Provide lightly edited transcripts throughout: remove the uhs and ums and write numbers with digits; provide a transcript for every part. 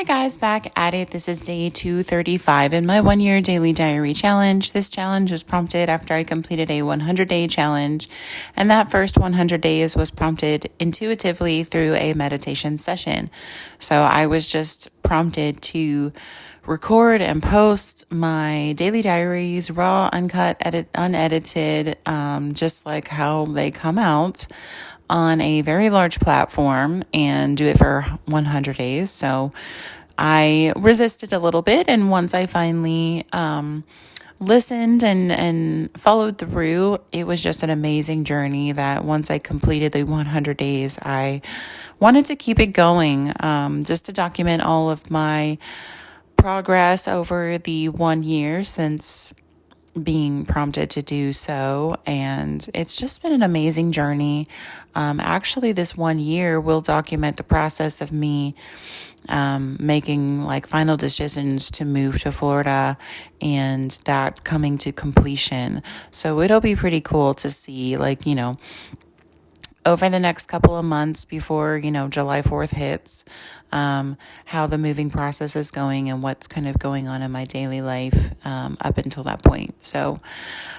Hi guys, back at it. This is day 235 in my 1 year daily diary challenge. This challenge was prompted after I completed a 100-day challenge, and that first 100 days was prompted intuitively through a meditation session. So I was just prompted to record and post my daily diaries, raw, uncut, unedited, just like how they come out on a very large platform, and do it for 100 days. So I resisted a little bit, and once I finally listened and followed through, it was just an amazing journey that once I completed the 100 days, I wanted to keep it going, just to document all of my progress over the 1 year since being prompted to do so. And it's just been an amazing journey. Actually, this 1 year will document the process of me making like final decisions to move to Florida and that coming to completion. So it'll be pretty cool to see, like, over the next couple of months before, July 4th hits, how the moving process is going and what's kind of going on in my daily life up until that point. So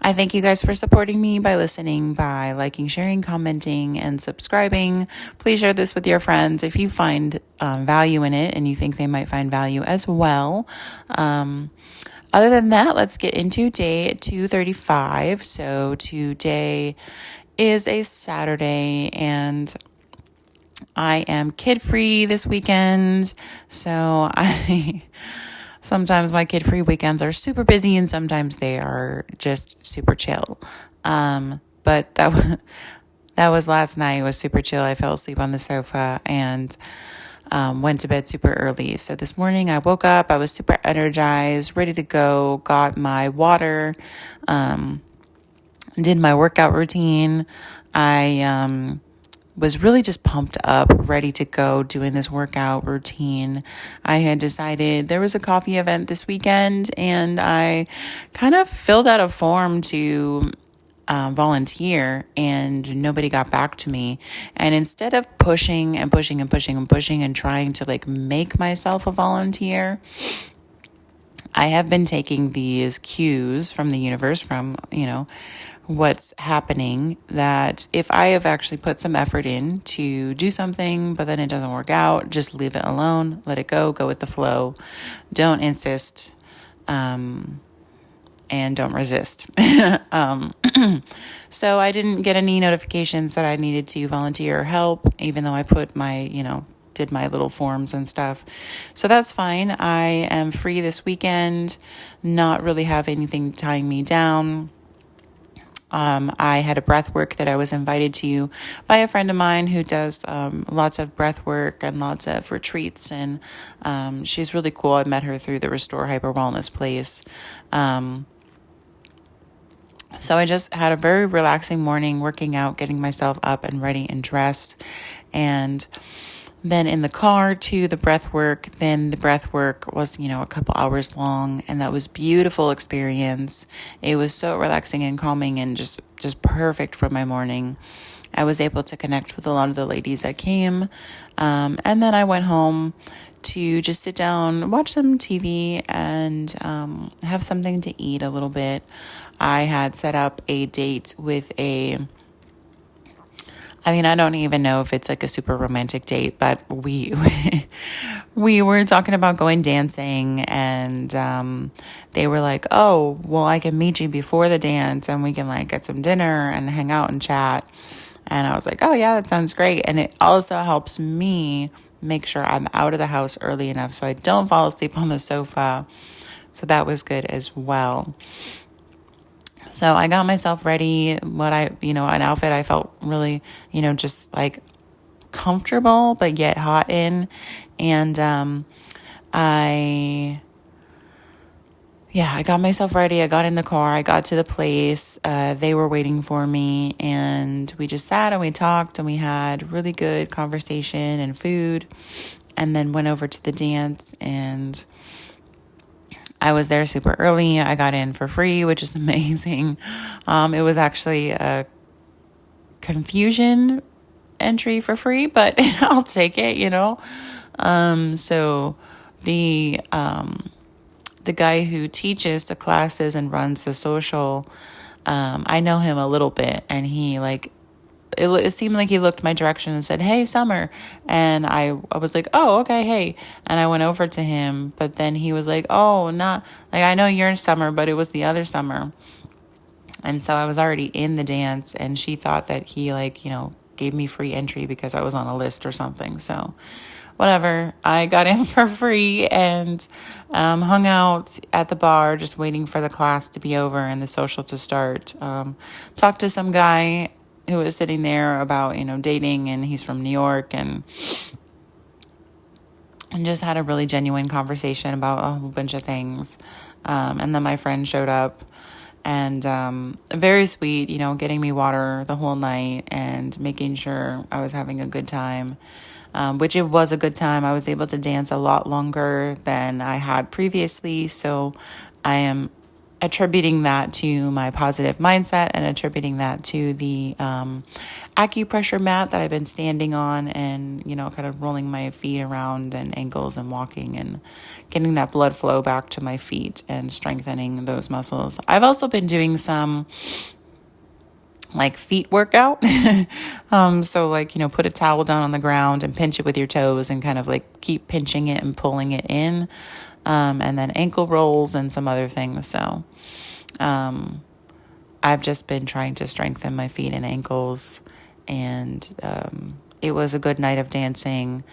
I thank you guys for supporting me by listening, by liking, sharing, commenting, and subscribing. Please share this with your friends if you find value in it and you think they might find value as well. Other than that, let's get into day 235. So today is a Saturday and I am kid-free this weekend. So sometimes my kid-free weekends are super busy and sometimes they are just super chill. But that was last night. It was super chill. I fell asleep on the sofa and went to bed super early. So this morning I woke up, I was super energized, ready to go, got my water, did my workout routine. I was really just pumped up, ready to go doing this workout routine. I had decided there was a coffee event this weekend and I kind of filled out a form to volunteer and nobody got back to me. And instead of pushing and pushing and pushing and pushing and trying to like make myself a volunteer, I have been taking these cues from the universe, from, what's happening, that if I have actually put some effort in to do something, but then it doesn't work out, just leave it alone, let it go with the flow. Don't insist, and don't resist. So I didn't get any notifications that I needed to volunteer or help, even though I put my, did my little forms and stuff. So that's fine. I am free this weekend, not really have anything tying me down. I had a breath work that I was invited to by a friend of mine who does lots of breath work and lots of retreats, and she's really cool. I met her through the Restore Hyper Wellness place. So I just had a very relaxing morning, working out, getting myself up and ready and dressed, and then in the car to the breath work. Then the breath work was, a couple hours long, and that was beautiful experience. It was so relaxing and calming and just perfect for my morning. I was able to connect with a lot of the ladies that came. And then I went home to just sit down, watch some TV, and have something to eat a little bit. I had set up a date with I don't even know if it's like a super romantic date, but we were talking about going dancing, and they were like, oh, well, I can meet you before the dance and we can like get some dinner and hang out and chat. And I was like, oh yeah, that sounds great. And it also helps me make sure I'm out of the house early enough so I don't fall asleep on the sofa. So that was good as well. So I got myself ready, an outfit I felt really, just like comfortable, but yet hot in. And I got myself ready. I got in the car. I got to the place. They were waiting for me, and we just sat and we talked and we had really good conversation and food, and then went over to the dance, and I was there super early. I got in for free, which is amazing. It was actually a confusion entry for free, but I'll take it, So the guy who teaches the classes and runs the social, I know him a little bit, and he like it seemed like he looked my direction and said, "Hey, Summer," and I was like, "Oh, okay, hey," and I went over to him, but then he was like, "Oh, not like I know you're Summer, but it was the other Summer," and so I was already in the dance, and she thought that he like gave me free entry because I was on a list or something, so. Whatever. I got in for free and hung out at the bar just waiting for the class to be over and the social to start. Talked to some guy who was sitting there about, dating, and he's from New York, and just had a really genuine conversation about a whole bunch of things. And then my friend showed up and very sweet, getting me water the whole night and making sure I was having a good time. Which it was a good time. I was able to dance a lot longer than I had previously. So I am attributing that to my positive mindset and attributing that to the acupressure mat that I've been standing on and, kind of rolling my feet around and ankles and walking and getting that blood flow back to my feet and strengthening those muscles. I've also been doing some like feet workout. So like, put a towel down on the ground and pinch it with your toes and kind of like keep pinching it and pulling it in. And then ankle rolls and some other things. So, I've just been trying to strengthen my feet and ankles, and, it was a good night of dancing.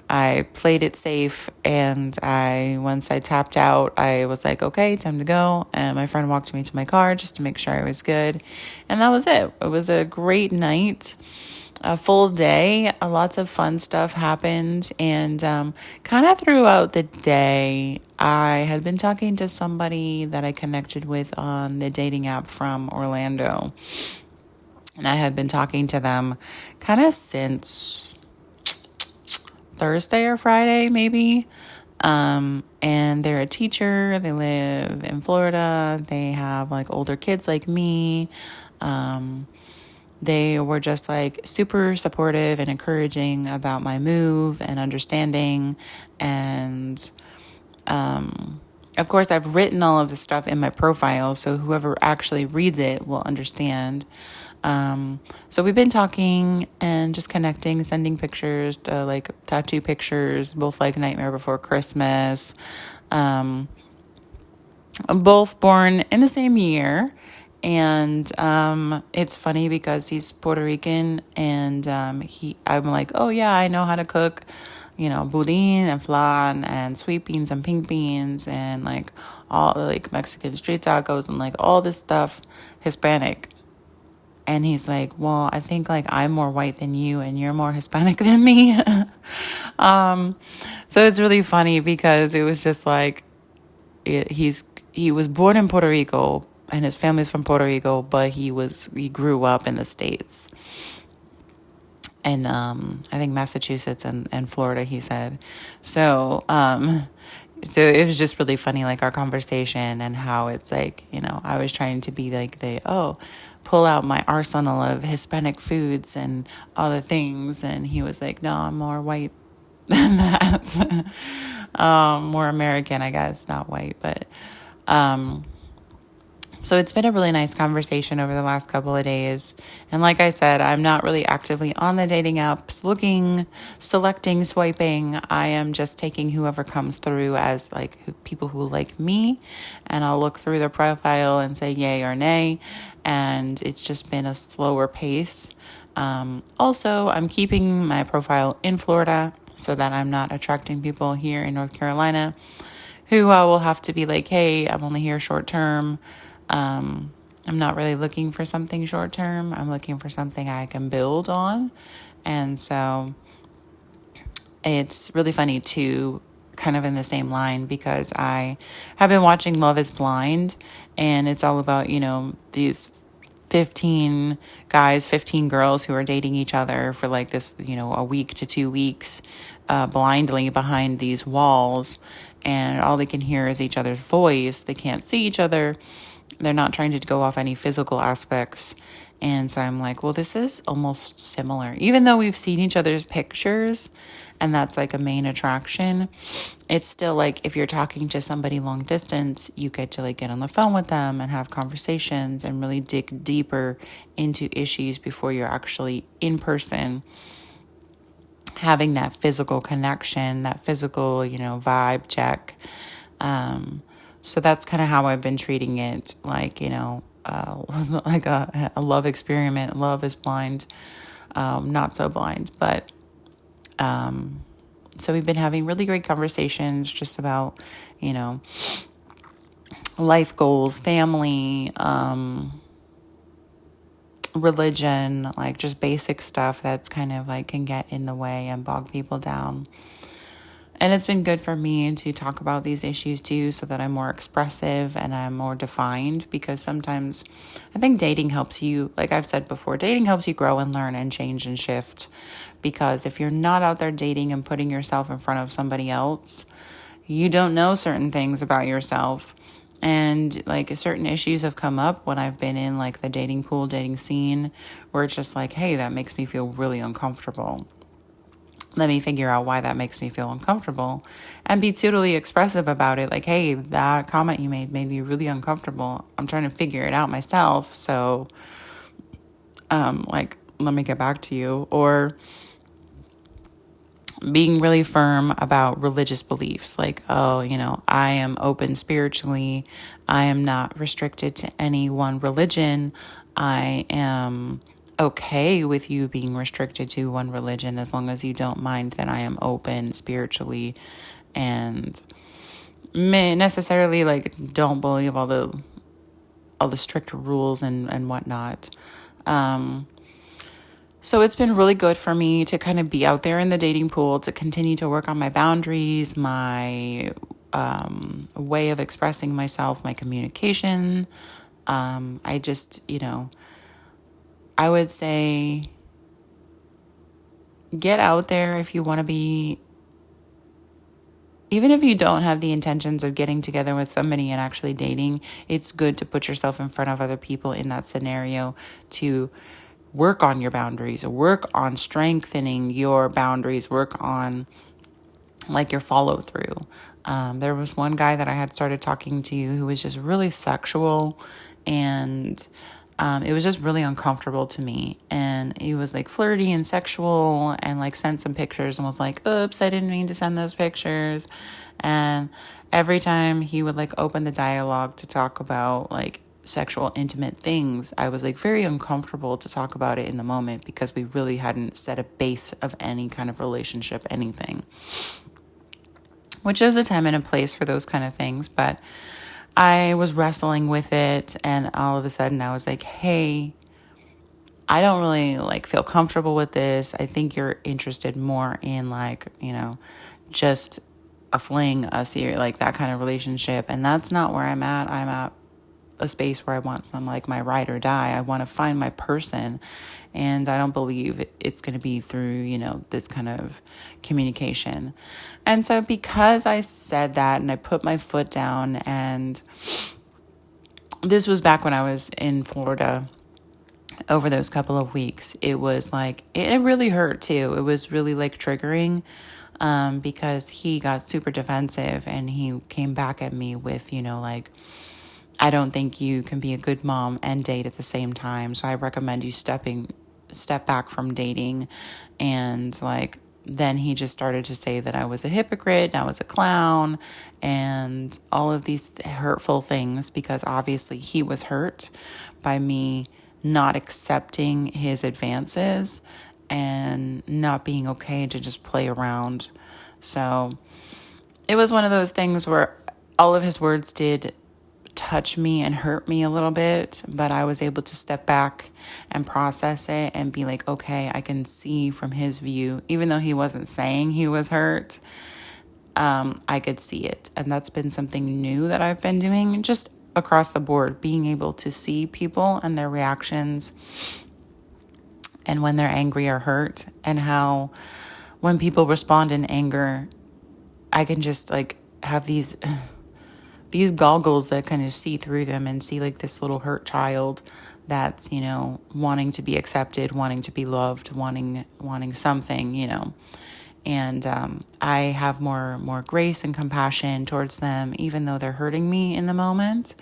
I played it safe, and once I tapped out, I was like, okay, time to go. And my friend walked me to my car just to make sure I was good. And that was it. It was a great night, a full day. Lots of fun stuff happened. And kind of throughout the day, I had been talking to somebody that I connected with on the dating app from Orlando. And I had been talking to them kind of since Thursday or Friday, maybe. And they're a teacher. They live in Florida. They have like older kids like me. They were just like super supportive and encouraging about my move and understanding. And, of course, I've written all of this stuff in my profile, so whoever actually reads it will understand. So we've been talking and just connecting, sending pictures, like tattoo pictures, both like Nightmare Before Christmas, both born in the same year. And, it's funny because he's Puerto Rican and, I'm like, oh yeah, I know how to cook, boudin and flan and sweet beans and pink beans and like all like Mexican street tacos and like all this stuff, Hispanic. And he's like, well, I think like I'm more white than you and you're more Hispanic than me. So it's really funny because it was just like, he was born in Puerto Rico and his family's from Puerto Rico, but he grew up in the States. And I think Massachusetts and Florida, he said. So so it was just really funny, like our conversation and how it's like, I was trying to be like pull out my arsenal of Hispanic foods and all the things. And he was like, no, I'm more white than that. More American, I guess, not white. But so it's been a really nice conversation over the last couple of days. And like I said, I'm not really actively on the dating apps looking, selecting, swiping. I am just taking whoever comes through as like people who like me. And I'll look through their profile and say yay or nay. And it's just been a slower pace. Also, I'm keeping my profile in Florida so that I'm not attracting people here in North Carolina who will have to be like, hey, I'm only here short term. I'm not really looking for something short term. I'm looking for something I can build on. And so it's really funny too, kind of in the same line, because I have been watching Love is Blind, and it's all about, these 15 guys, 15 girls who are dating each other for like this, a week to 2 weeks, blindly behind these walls, and all they can hear is each other's voice. They can't see each other. They're not trying to go off any physical aspects. And so I'm like, well, this is almost similar. Even though we've seen each other's pictures and that's like a main attraction, it's still like if you're talking to somebody long distance, you get to like get on the phone with them and have conversations and really dig deeper into issues before you're actually in person having that physical connection, that physical, vibe check. So that's kind of how I've been treating it, like, like a love experiment. Love is blind, not so blind. But so we've been having really great conversations just about, life goals, family, religion, like just basic stuff that's kind of like can get in the way and bog people down. And it's been good for me to talk about these issues too, so that I'm more expressive and I'm more defined, because sometimes I think dating helps you, like I've said before, dating helps you grow and learn and change and shift. Because if you're not out there dating and putting yourself in front of somebody else, you don't know certain things about yourself. And like certain issues have come up when I've been in like the dating pool, dating scene, where it's just like, hey, that makes me feel really uncomfortable. Let me figure out why that makes me feel uncomfortable and be totally expressive about it. Like, hey, that comment you made me really uncomfortable. I'm trying to figure it out myself. So, let me get back to you. Or being really firm about religious beliefs, like, oh, I am open spiritually. I am not restricted to any one religion. I am okay with you being restricted to one religion as long as you don't mind that I am open spiritually and may necessarily like don't believe all the strict rules and whatnot. So it's been really good for me to kind of be out there in the dating pool, to continue to work on my boundaries, my way of expressing myself, my communication. I just, I would say get out there if you want to be, even if you don't have the intentions of getting together with somebody and actually dating, it's good to put yourself in front of other people in that scenario to work on your boundaries, work on strengthening your boundaries, work on like your follow through. There was one guy that I had started talking to who was just really sexual, and it was just really uncomfortable to me. And he was like flirty and sexual and like sent some pictures and was like, oops, I didn't mean to send those pictures. And every time he would like open the dialogue to talk about like sexual intimate things, I was like very uncomfortable to talk about it in the moment, because we really hadn't set a base of any kind of relationship, anything, which there's a time and a place for those kind of things. But I was wrestling with it, and all of a sudden I was like, hey, I don't really like feel comfortable with this. I think you're interested more in like, just a fling, a serious, like that kind of relationship. And that's not where I'm at. I'm at a space where I want some like my ride or die. I want to find my person, and I don't believe it's going to be through, this kind of communication. And so because I said that and I put my foot down, and this was back when I was in Florida over those couple of weeks, it was like, it really hurt too. It was really like triggering, because he got super defensive and he came back at me with, like, I don't think you can be a good mom and date at the same time. So I recommend you step back from dating. And like, then he just started to say that I was a hypocrite, and I was a clown, and all of these hurtful things, because obviously he was hurt by me not accepting his advances and not being okay to just play around. So it was one of those things where all of his words did touch me and hurt me a little bit, but I was able to step back and process it and be like, okay, I can see from his view, even though he wasn't saying he was hurt, I could see it. And that's been something new that I've been doing just across the board, being able to see people and their reactions, and when they're angry or hurt, and how when people respond in anger, I can just like have these goggles that kind of see through them and see like this little hurt child that's, wanting to be accepted, wanting to be loved, wanting something, and I have more grace and compassion towards them, even though they're hurting me in the moment.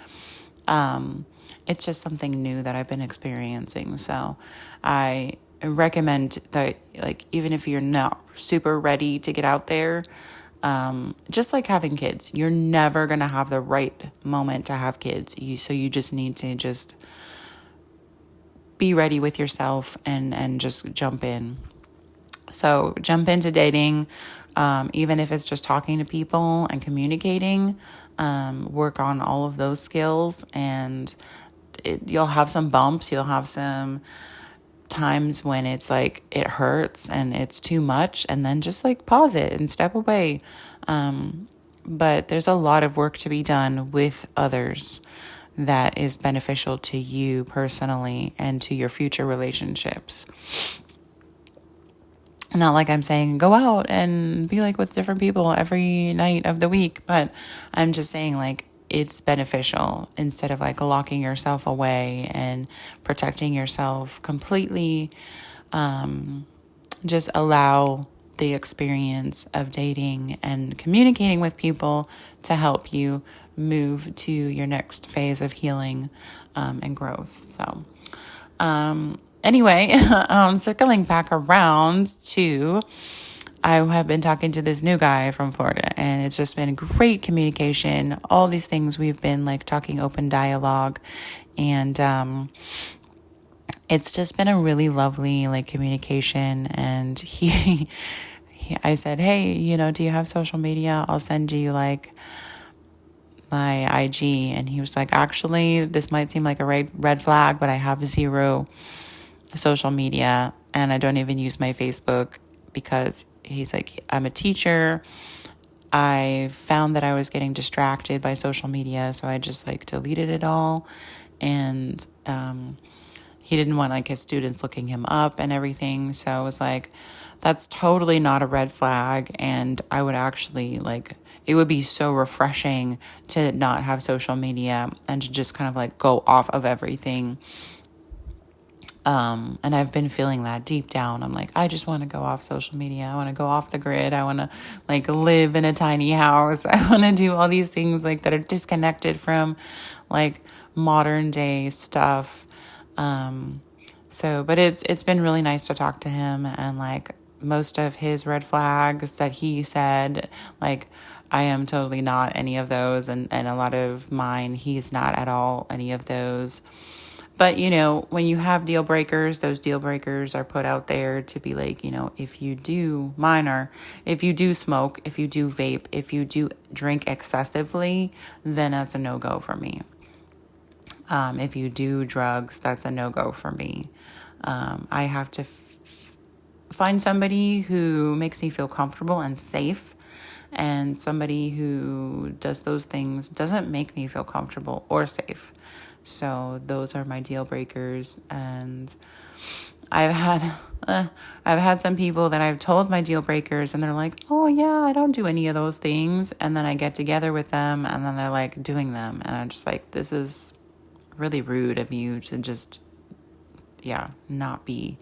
It's just something new that I've been experiencing. So I recommend that, like, even if you're not super ready to get out there, just like having kids, you're never going to have the right moment to have kids. So you just need to just be ready with yourself and just jump in. So jump into dating, even if it's just talking to people and communicating, work on all of those skills, and you'll have some bumps. You'll have some times when it's like it hurts and it's too much, and then just like pause it and step away. But there's a lot of work to be done with others that is beneficial to you personally and to your future relationships. Not like I'm saying go out and be like with different people every night of the week, but I'm just saying like it's beneficial instead of like locking yourself away and protecting yourself completely. Just allow the experience of dating and communicating with people to help you move to your next phase of healing and growth. So, anyway, circling back around to, I have been talking to this new guy from Florida, and it's just been great communication. All these things we've been like talking open dialogue, and it's just been a really lovely like communication. And I said, hey, do you have social media? I'll send you like my IG. And he was like, actually, this might seem like a red flag, but I have 0 social media, and I don't even use my Facebook, because he's like, I'm a teacher. I found that I was getting distracted by social media, so I just like deleted it all. And he didn't want like his students looking him up and everything. So I was like, that's totally not a red flag. And I would actually like, it would be so refreshing to not have social media and to just kind of like go off of everything. And I've been feeling that deep down. I'm like, I just want to go off social media. I want to go off the grid. I want to like live in a tiny house. I want to do all these things like that are disconnected from like modern day stuff. But it's been really nice to talk to him, and like most of his red flags that he said, like I am totally not any of those, and a lot of mine, he's not at all any of those. But, when you have deal breakers, those deal breakers are put out there to be like, if you do if you do smoke, if you do vape, if you do drink excessively, then that's a no-go for me. If you do drugs, that's a no-go for me. I have to find somebody who makes me feel comfortable and safe, and somebody who does those things doesn't make me feel comfortable or safe. So those are my deal breakers. And I've had some people that I've told my deal breakers, and they're like, oh yeah, I don't do any of those things. And then I get together with them, and then they're like doing them. And I'm just like, this is really rude of you to just, not be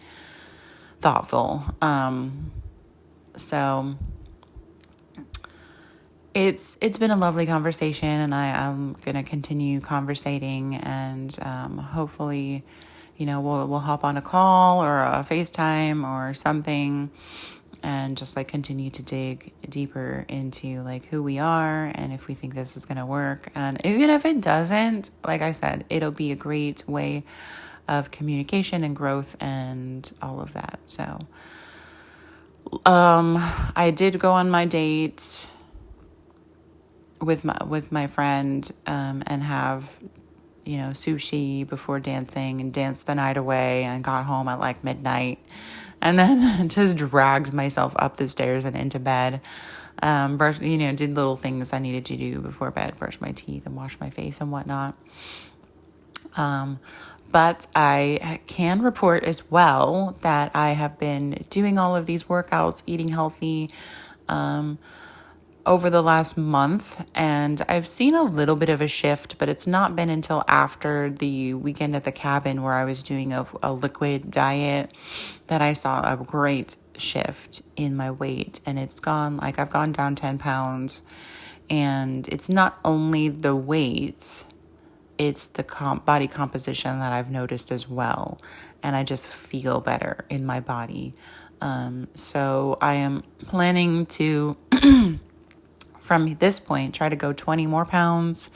thoughtful. So it's been a lovely conversation, and I'm gonna continue conversating, and hopefully, we'll hop on a call or a FaceTime or something, and just like continue to dig deeper into like who we are and if we think this is gonna work. And even if it doesn't, like I said, it'll be a great way of communication and growth and all of that. So I did go on my date with my friend, and have sushi before dancing, and danced the night away, and got home at like midnight, and then just dragged myself up the stairs and into bed. Did little things I needed to do before bed, brush my teeth and wash my face and whatnot. But I can report as well that I have been doing all of these workouts, eating healthy, over the last month, and I've seen a little bit of a shift, but it's not been until after the weekend at the cabin where I was doing a liquid diet that I saw a great shift in my weight. And it's gone, like, I've gone down 10 pounds, and it's not only the weight, it's the body composition that I've noticed as well. And I just feel better in my body. So I am planning to, from this point, try to go 20 more pounds,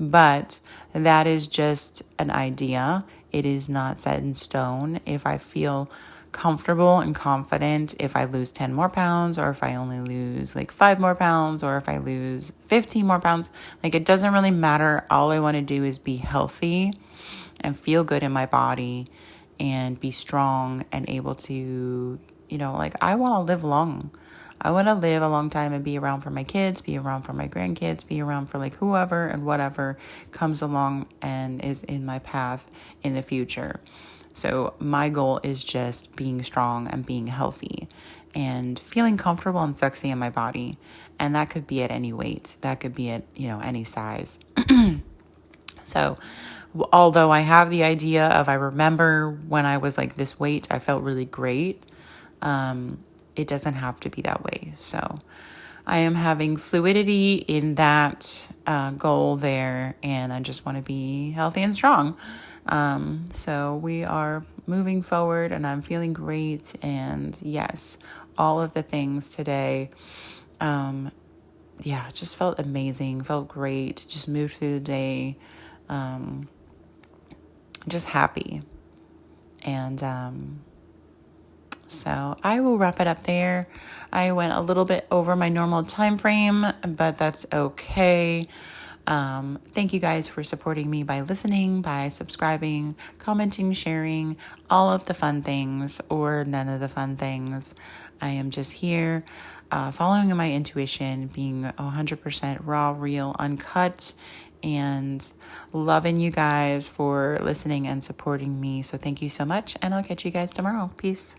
but that is just an idea. It is not set in stone. If I feel comfortable and confident, if I lose 10 more pounds, or if I only lose like 5 more pounds, or if I lose 15 more pounds, like, it doesn't really matter. All I want to do is be healthy and feel good in my body and be strong and able to, like, I want to live long. I want to live a long time and be around for my kids, be around for my grandkids, be around for like whoever and whatever comes along and is in my path in the future. So my goal is just being strong and being healthy and feeling comfortable and sexy in my body. And that could be at any weight. That could be at, any size. So although I have the idea of, I remember when I was like this weight, I felt really great. It doesn't have to be that way. So I am having fluidity in that goal there, and I just want to be healthy and strong. So we are moving forward, and I'm feeling great. And yes, all of the things today, just felt amazing, felt great, just moved through the day, just happy. And, so I will wrap it up there. I went a little bit over my normal time frame, but that's okay. Thank you guys for supporting me by listening, by subscribing, commenting, sharing, all of the fun things or none of the fun things. I am just here following my intuition, being 100% raw, real, uncut, and loving you guys for listening and supporting me. So thank you so much, and I'll catch you guys tomorrow. Peace.